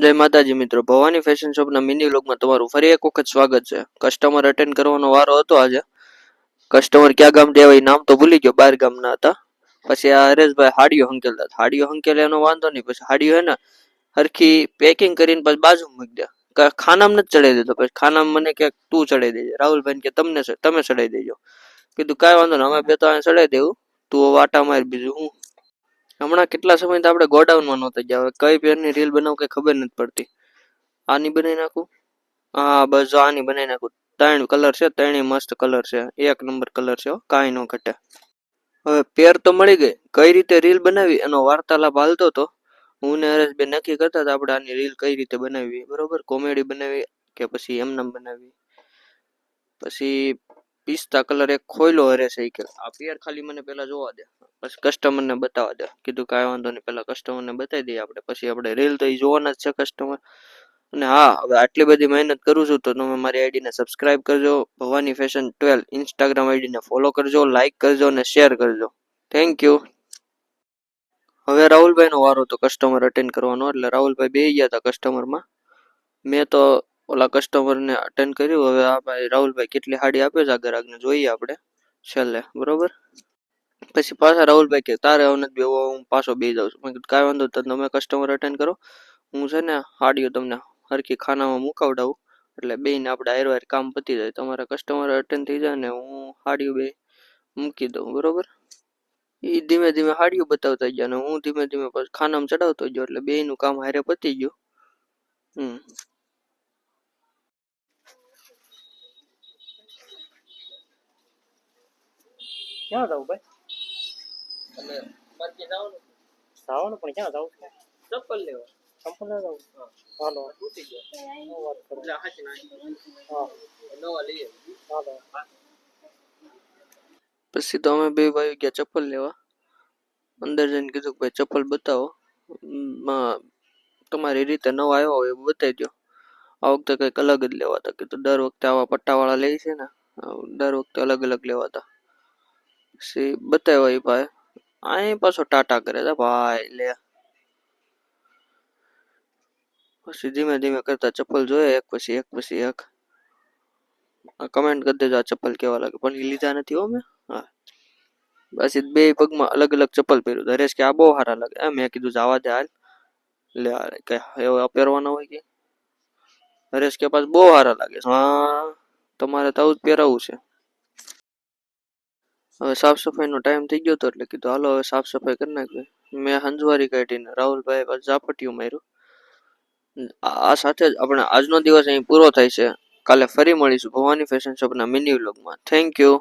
જય માતાજી મિત્રો, ભવાની ફેશન શોપના મિની વ્લોગમાં તમારું ફરી એક વખત સ્વાગત છે. કસ્ટમર અટેન્ડ કરવાનો વારો હતો આજે. કસ્ટમર ક્યાં ગામથી આવ્યા નામ તો ભૂલી ગયો, 12 ગામના હતા. પછી આ હરેશભાઈ હાડીઓ હંકેલતા, હાડીઓ હંકેલે એનો વાંધો નહીં, પછી હાડીઓ હે ને હરખી પેકિંગ કરીને પછી બાજુ મૂકી દે. ખાનામાં નથી ચડાવી દેતો, પછી ખાનામાં મને કે તું ચડાવી દેજે. રાહુલભાઈ કે તમે ચડાવી દેજો. કીધું કાંઈ વાંધો નહીં, અમે બે તો ચડાવી દેવું, તું વાટા માર બીજું હું. હમણાં કેટલા સમય આપણે ગોડાઉનમાં નહોતા ગયા, કઈ પેરની રીલ બનાવ કઈ ખબર નથી પડતી. આની બનાવી નાખું, હા બસ આની બનાવી નાખું. 3 કલર છે, 3 મસ્ત કલર છે, 1 નંબર કલર છે, કાંઈ ન ઘટે. હવે પેર તો મળી ગઈ, કઈ રીતે રીલ બનાવી એનો વાર્તાલાપ હાલતો હતો. હું ને હરેશભાઈ નક્કી કરતા હતા આપણે આની રીલ કઈ રીતે બનાવી, બરોબર, કોમેડી બનાવી કે પછી એમનેમ બનાવી. પછી પિસ્તા કલર એક ખોયલો હરેશ કે આ પેર ખાલી મને પેલા જોવા દે, પછી કસ્ટમરને બતાવવા દે. કીધું કાંઈ વાંધો નહીં, પેલા કસ્ટમરને બતાવી દઈએ આપણે, પછી આપણે રીલ તો એ જોવાના જ છે કસ્ટમર. અને હા, હવે આટલી બધી મહેનત કરું છું તો તમે મારી આઈડીને સબસ્ક્રાઇબ કરજો, ભવાની ફેશન 12 ઇન્સ્ટાગ્રામ આઈડીને ફોલો કરજો, લાઇક કરજો અને શેર કરજો. Thank you. હવે રાહુલભાઈનો વારો તો કસ્ટમર અટેન્ડ કરવાનો, એટલે રાહુલભાઈ બેસી ગયા હતા કસ્ટમરમાં. મેં તો ઓલા કસ્ટમરને અટેન્ડ કર્યું. હવે આ ભાઈ રાહુલભાઈ કેટલી હાડી આપે છે આગળ આગળ જોઈએ આપણે છેલ્લે, બરોબર. પછી પાછા રાહુલભાઈ કે તારે હવે નથી બેહવું, હું પાછો બેસી જાઉં છું. મેં કીધું કાંઈ વાંધો, તમે કસ્ટમર અટેન્ડ કરો, હું છે ને હાડીઓ તમને હરખી ખાનામાં મુકાવડાવું, એટલે બેને આપણે હારે કામ પતી જાય. તમારા કસ્ટમર અટેન્ડ થઈ જાય ને હું હાડીઓ બે મૂકી દઉં, બરોબર. એ ધીમે ધીમે હાડીઓ બતાવતા ગયા ને હું ધીમે ધીમે પછી ખાનામાં ચડાવતો ગયો, એટલે બેયનું કામ હારે પતી ગયું. ક્યાં જવું ભાઈ? અને માર્કેટ જવાનું પણ ક્યાં જવું છે? ચપ્પલ લેવા. ચપ્પલ લેવા જવું? હાલો તૂટી ગયો. વાત કરો. એટલે હાચી નાખી. હા નવા લઈએ. હાલો. પછી તો અમે બે ભાઈ ગયા ચપ્પલ લેવા. અંદર જઈને કીધું કે ભાઈ ચપ્પલ બતાવો, તમારી રીતે નવા આવ્યા હોય એવું બતાવી દો. આ વખતે કંઈક અલગ જ લેવા હતા. કીધું દર વખતે આવા પટ્ટાવાળા લે છે ને, દર વખતે અલગ અલગ લેવા હતા. પછી બતાવ્યા એ ભાઈ, અહીં પાછો ટાટા કરે છે ભાઈ લે. પછી ધીમે ધીમે કરતા ચપ્પલ જોઈએ એક પછી એક પછી એક. કમેન્ટ કરી દેજો આ ચપ્પલ કેવા લાગે, પણ એ લીધા નથી હો મેં. હા પછી બે પગમાં અલગ અલગ ચપ્પલ પહેર્યું. હરેશ કે આ બહુ સારા લાગે. મેં કીધું જવા દે હાલ, લે કે એવા પહેરવાના હોય કે. હરેશ કે પાસ બહુ સારા લાગે. હા તમારે તો આવું જ પહેરાવું છે. હવે સાફ સફાઈનો ટાઈમ થઈ ગયો હતો, એટલે કીધું હાલો હવે સાફ સફાઈ કરી નાખીએ. મેં હંજવારી કાઢીને રાહુલભાઈ પાછું ઝાપટિયું માર્યું. આ સાથે જ આપણે આજનો દિવસ અહીં પૂરો થાય છે. કાલે ફરી મળીશું ભવાની ફેશન શોપના મિની વ્લોગમાં. Thank you.